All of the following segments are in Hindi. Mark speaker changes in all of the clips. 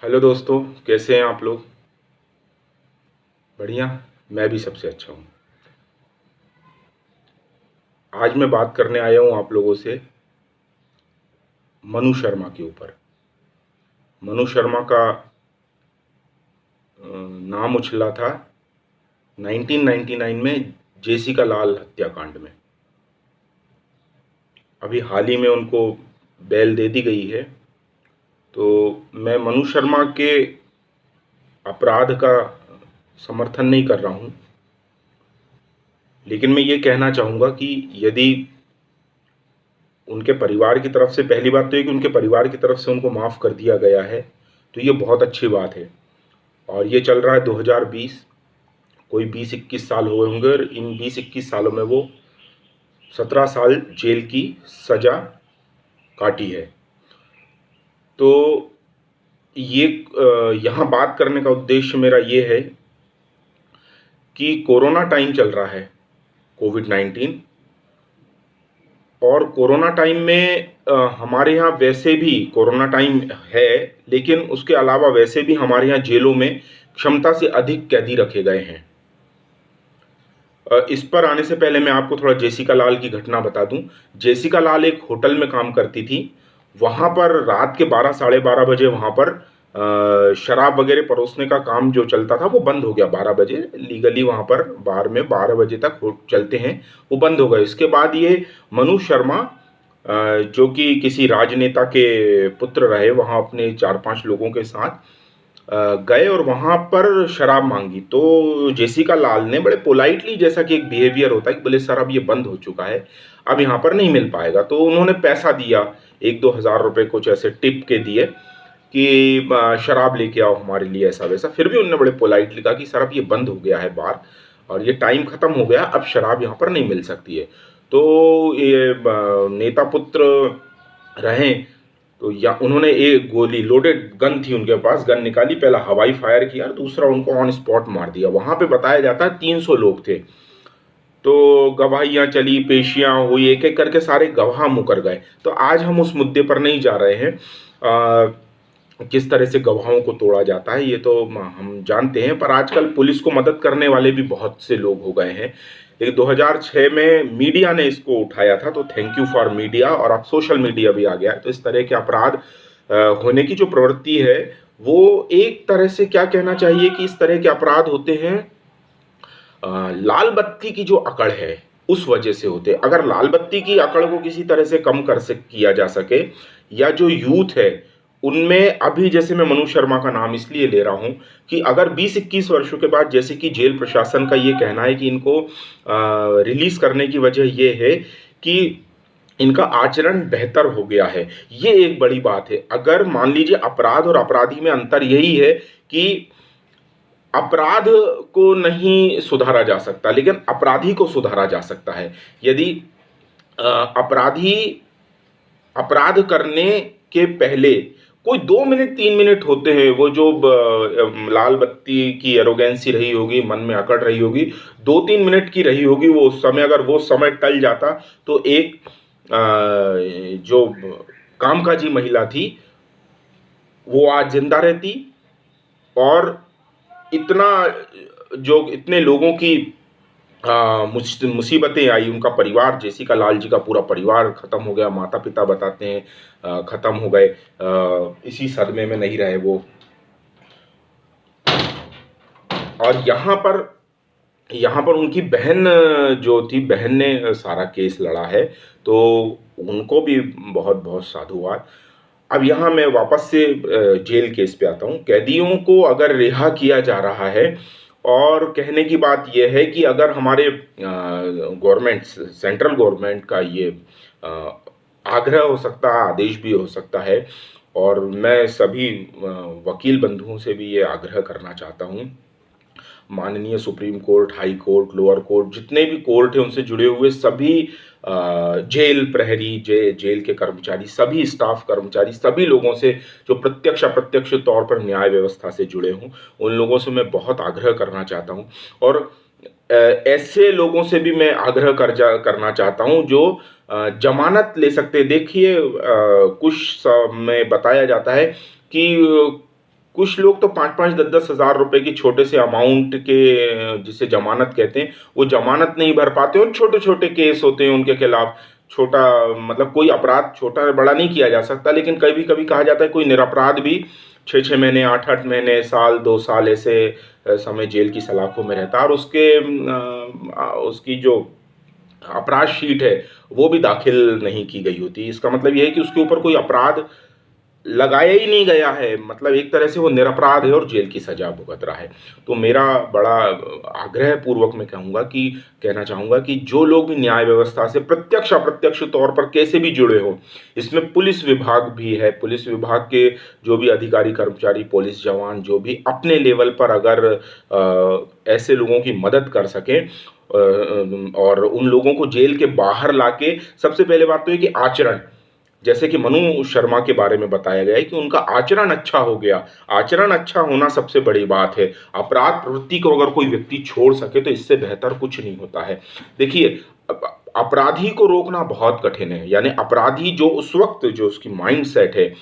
Speaker 1: हेलो दोस्तों, कैसे हैं आप लोग? बढ़िया। मैं भी सबसे अच्छा हूँ। आज मैं बात करने आया हूँ आप लोगों से मनु शर्मा के ऊपर। मनु शर्मा का नाम उछला था 1999 में जेसिका लाल हत्याकांड में। अभी हाल ही में उनको बेल दे दी गई है। तो मैं मनु शर्मा के अपराध का समर्थन नहीं कर रहा हूँ, लेकिन मैं ये कहना चाहूँगा कि यदि उनके परिवार की तरफ से, पहली बात तो ये कि उनके परिवार की तरफ से उनको माफ़ कर दिया गया है, तो ये बहुत अच्छी बात है। और ये चल रहा है 2020, कोई 20-21 साल हुए होंगे और इन 20-21 सालों में वो 17 साल जेल की सज़ा काटी है। तो ये यहाँ बात करने का उद्देश्य मेरा ये है कि कोरोना टाइम चल रहा है, कोविड-19, और कोरोना टाइम में हमारे यहाँ वैसे भी कोरोना टाइम है, लेकिन उसके अलावा वैसे भी हमारे यहाँ जेलों में क्षमता से अधिक कैदी रखे गए हैं। इस पर आने से पहले मैं आपको थोड़ा जेसिका लाल की घटना बता दूं। जेसिका लाल एक होटल में काम करती थी। वहाँ पर रात के 12 साढ़े 12 बजे वहाँ पर शराब वगैरह परोसने का काम जो चलता था वो बंद हो गया। 12 बजे लीगली वहाँ पर बार में 12 बजे तक चलते हैं, वो बंद हो गए। इसके बाद ये मनु शर्मा, जो कि किसी राजनेता के पुत्र रहे, वहाँ अपने 4-5 लोगों के साथ गए और वहाँ पर शराब मांगी। तो जेसिका लाल ने बड़े पोलाइटली, जैसा कि एक बिहेवियर होता है कि बोले सर अब ये बंद हो चुका है, अब यहाँ पर नहीं मिल पाएगा। तो उन्होंने पैसा दिया, 1-2 हज़ार रुपये कुछ ऐसे टिप के दिए कि शराब लेके आओ हमारे लिए, ऐसा वैसा। फिर भी उन्होंने बड़े पोलाइटली कहा कि सर अब ये बंद हो गया है बार, और ये टाइम ख़त्म हो गया, अब शराब यहाँ पर नहीं मिल सकती है। तो ये नेता पुत्र रहें, तो या उन्होंने एक गोली, लोडेड गन थी उनके पास, गन निकाली, पहला हवाई फायर किया, दूसरा उनको ऑन स्पॉट मार दिया। वहाँ पे बताया जाता है 300 लोग थे। तो गवाहियाँ चली, पेशियाँ हुई, एक एक करके सारे गवाह मुकर गए। तो आज हम उस मुद्दे पर नहीं जा रहे हैं। किस तरह से गवाहों को तोड़ा जाता है ये तो हम जानते हैं, पर आजकल पुलिस को मदद करने वाले भी बहुत से लोग हो गए हैं। लेकिन 2006 में मीडिया ने इसको उठाया था, तो थैंक यू फॉर मीडिया, और अब सोशल मीडिया भी आ गया है। तो इस तरह के अपराध होने की जो प्रवृत्ति है, वो एक तरह से क्या कहना चाहिए कि इस तरह के अपराध होते हैं लाल बत्ती की जो अकड़ है उस वजह से होते। अगर लाल बत्ती की अकड़ को किसी तरह से कम कर सक किया जा सके, या जो यूथ है उनमें, अभी जैसे मैं मनु शर्मा का नाम इसलिए ले रहा हूं कि अगर 20-21 वर्षों के बाद, जैसे कि जेल प्रशासन का ये कहना है कि इनको रिलीज करने की वजह ये है कि इनका आचरण बेहतर हो गया है, ये एक बड़ी बात है। अगर मान लीजिए अपराध और अपराधी में अंतर यही है कि अपराध को नहीं सुधारा जा सकता, लेकिन अपराधी को सुधारा जा सकता है। यदि अपराधी अपराध करने के पहले कोई 2 मिनट 3 मिनट होते हैं, वो जो लाल बत्ती की एरोगेंसी रही होगी, मन में अकड़ रही होगी, 2-3 मिनट की रही होगी, वो समय, अगर वो समय टल जाता तो एक जो कामकाजी महिला थी वो आज जिंदा रहती, और इतना जो इतने लोगों की मुसीबतें आई, उनका परिवार, जेसिका लाल जी का पूरा परिवार ख़त्म हो गया, माता पिता बताते हैं ख़त्म हो गए, इसी सदमे में नहीं रहे वो। और यहाँ पर उनकी बहन जो थी, बहन ने सारा केस लड़ा है, तो उनको भी बहुत बहुत साधुवाद। अब यहाँ मैं वापस से जेल केस पे आता हूँ। कैदियों को अगर रिहा किया जा रहा है, और कहने की बात यह है कि अगर हमारे गवर्नमेंट, सेंट्रल गवर्नमेंट का ये आग्रह हो सकता है, आदेश भी हो सकता है, और मैं सभी वकील बंधुओं से भी ये आग्रह करना चाहता हूँ, माननीय supreme court, high court, lower court, जितने भी कोर्ट हैं उनसे जुड़े हुए सभी जेल प्रहरी, जेल के कर्मचारी, सभी स्टाफ कर्मचारी, सभी लोगों से जो प्रत्यक्ष अप्रत्यक्ष तौर पर न्याय व्यवस्था से जुड़े हों, उन लोगों से मैं बहुत आग्रह करना चाहता हूं। और ऐसे लोगों से भी मैं आग्रह करना चाहता हूं जो जमानत ले सकते। देखिए कुछ समय बताया जाता है कि कुछ लोग तो 5-5, 10-10 हज़ार रुपए की छोटे से अमाउंट के, जिसे ज़मानत कहते हैं, वो ज़मानत नहीं भर पाते और छोटे-छोटे केस होते हैं उनके खिलाफ। छोटा मतलब कोई अपराध छोटा-बड़ा नहीं किया जा सकता, लेकिन कभी-कभी कहा जाता है कोई निरपराध भी 6-6 महीने, 8-8 महीने, साल, 2 साल ऐसे समय जेल की सलाखों में रहता है और उसकी जो अपराध शीट है, वो भी दाखिल नहीं की गई होती। इसका मतलब ये है कि उसके ऊपर कोई अपराध लगाया ही नहीं गया है, मतलब एक तरह से वो निरपराध है और जेल की सजा भुगत रहा है। तो मेरा बड़ा आग्रह पूर्वक मैं कहना चाहूँगा कि जो लोग भी न्याय व्यवस्था से प्रत्यक्ष अप्रत्यक्ष तौर पर कैसे भी जुड़े हों, इसमें पुलिस विभाग भी है, पुलिस विभाग के जो भी अधिकारी, कर्मचारी, पुलिस जवान जो भी अपने लेवल पर अगर ऐसे लोगों की मदद कर सकें और उन लोगों को जेल के बाहर लाके, सबसे पहले बात तो ये कि आचरण, जैसे कि मनु शर्मा के बारे में बताया गया है कि उनका आचरण अच्छा हो गया। आचरण अच्छा होना सबसे बड़ी बात है। अपराध प्रवृत्ति को अगर कोई व्यक्ति छोड़ सके तो इससे बेहतर कुछ नहीं होता है। देखिए, अपराधी को रोकना बहुत कठिन है, यानी अपराधी जो उस वक्त जो उसकी माइंड सेट है,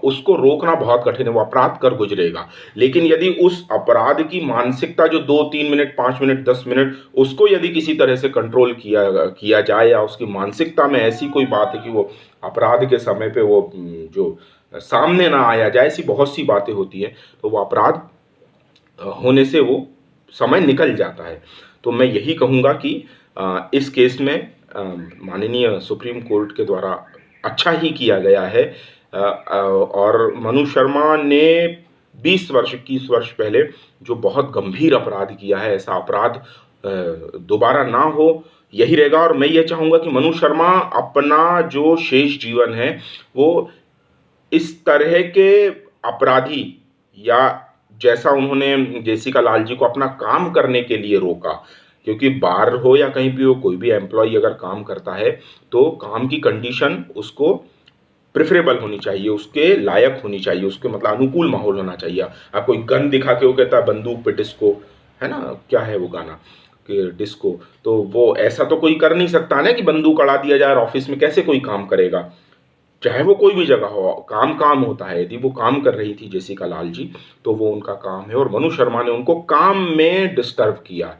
Speaker 1: उसको रोकना बहुत कठिन है, वो अपराध कर गुजरेगा। लेकिन यदि उस अपराध की मानसिकता जो 2-3 मिनट, 5 मिनट, 10 मिनट, उसको यदि किसी तरह से कंट्रोल किया जाए, या उसकी मानसिकता में ऐसी कोई बात है कि वो अपराध के समय पे वो जो सामने ना आया जाए, ऐसी बहुत सी बातें होती हैं, तो वो अपराध होने से वो समय निकल जाता है। तो मैं यही कहूँगा कि इस केस में माननीय सुप्रीम कोर्ट के द्वारा अच्छा ही किया गया है, और मनु शर्मा ने 20 वर्ष, 21 वर्ष पहले जो बहुत गंभीर अपराध किया है, ऐसा अपराध दोबारा ना हो, यही रहेगा। और मैं ये चाहूँगा कि मनु शर्मा अपना जो शेष जीवन है, वो इस तरह के अपराधी, या जैसा उन्होंने जेसिका लाल जी को अपना काम करने के लिए रोका, क्योंकि बार हो या कहीं भी हो, कोई भी एम्प्लॉय अगर काम करता है तो काम की कंडीशन उसको प्रेफरेबल होनी चाहिए, उसके लायक होनी चाहिए, उसके मतलब अनुकूल माहौल होना चाहिए। आप कोई गन दिखा के वो कहता है बंदूक पे डिस्को, है ना, क्या है वो गाना कि डिस्को, तो वो ऐसा तो कोई कर नहीं सकता ना कि बंदूक अड़ा दिया जाए और ऑफिस में कैसे कोई काम करेगा। चाहे वो कोई भी जगह हो, काम काम होता है। यदि वो काम कर रही थी जेसिका लाल जी, तो वो उनका काम है, और मनु शर्मा ने उनको काम में डिस्टर्ब किया।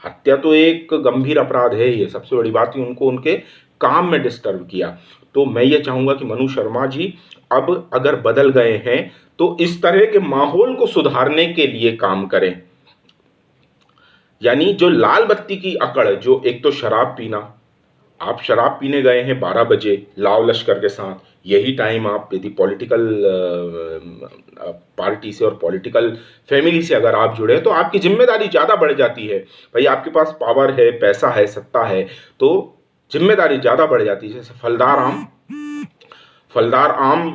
Speaker 1: हत्या तो एक गंभीर अपराध है, ये सबसे बड़ी बात है, उनको उनके काम में डिस्टर्ब किया। तो मैं ये चाहूँगा कि मनु शर्मा जी अब अगर बदल गए हैं तो इस तरह के माहौल को सुधारने के लिए काम करें। यानी जो लाल बत्ती की अकड़, जो एक तो शराब पीना, आप शराब पीने गए हैं 12 बजे लाव लश्कर के साथ, यही टाइम आप यदि पॉलिटिकल पार्टी से और पॉलिटिकल फैमिली से अगर आप जुड़े तो आपकी जिम्मेदारी ज़्यादा बढ़ जाती है। भाई आपके पास पावर है, पैसा है, सत्ता है, तो जिम्मेदारी ज़्यादा बढ़ जाती है। जैसे फलदार आम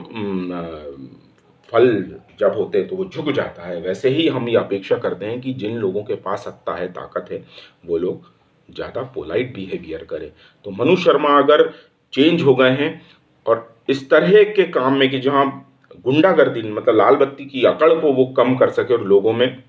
Speaker 1: फल जब होते हैं तो वो झुक जाता है, वैसे ही हम ये अपेक्षा करते हैं कि जिन लोगों के पास सत्ता है, ताकत है, वो लोग ज़्यादा पोलाइट बिहेवियर करें। तो मनु शर्मा अगर चेंज हो गए हैं और इस तरह के काम में कि जहाँ गुंडागर्दी, मतलब लाल बत्ती की अकड़ को वो कम कर सके और लोगों में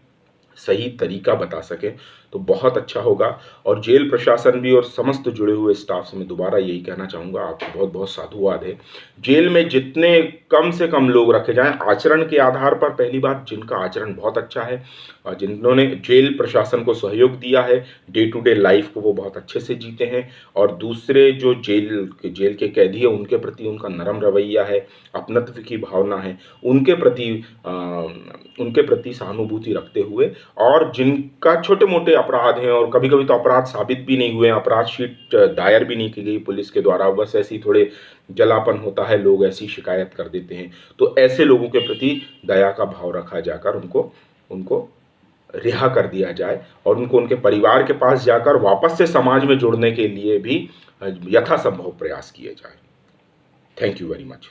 Speaker 1: सही तरीका बता सके, तो बहुत अच्छा होगा। और जेल प्रशासन भी और समस्त जुड़े हुए स्टाफ से मैं दोबारा यही कहना चाहूँगा, आपको बहुत बहुत साधुवाद है। जेल में जितने कम से कम लोग रखे जाएं आचरण के आधार पर, पहली बात जिनका आचरण बहुत अच्छा है और जिन्होंने जेल प्रशासन को सहयोग दिया है, डे टू डे लाइफ को वो बहुत अच्छे से जीते हैं, और दूसरे जो जेल के कैदी है उनके प्रति उनका नरम रवैया है, अपनत्व की भावना है, उनके प्रति सहानुभूति रखते हुए, और जिनका छोटे मोटे अपराध हैं और कभी कभी तो अपराध साबित भी नहीं हुए, अपराध शीट दायर भी नहीं की गई पुलिस के द्वारा, बस ऐसे ही थोड़े जलापन होता है, लोग ऐसी शिकायत कर देते हैं, तो ऐसे लोगों के प्रति दया का भाव रखा जाकर उनको रिहा कर दिया जाए और उनको उनके परिवार के पास जाकर वापस से समाज में जुड़ने के लिए भी यथासंभव प्रयास किए जाए। Thank you very much.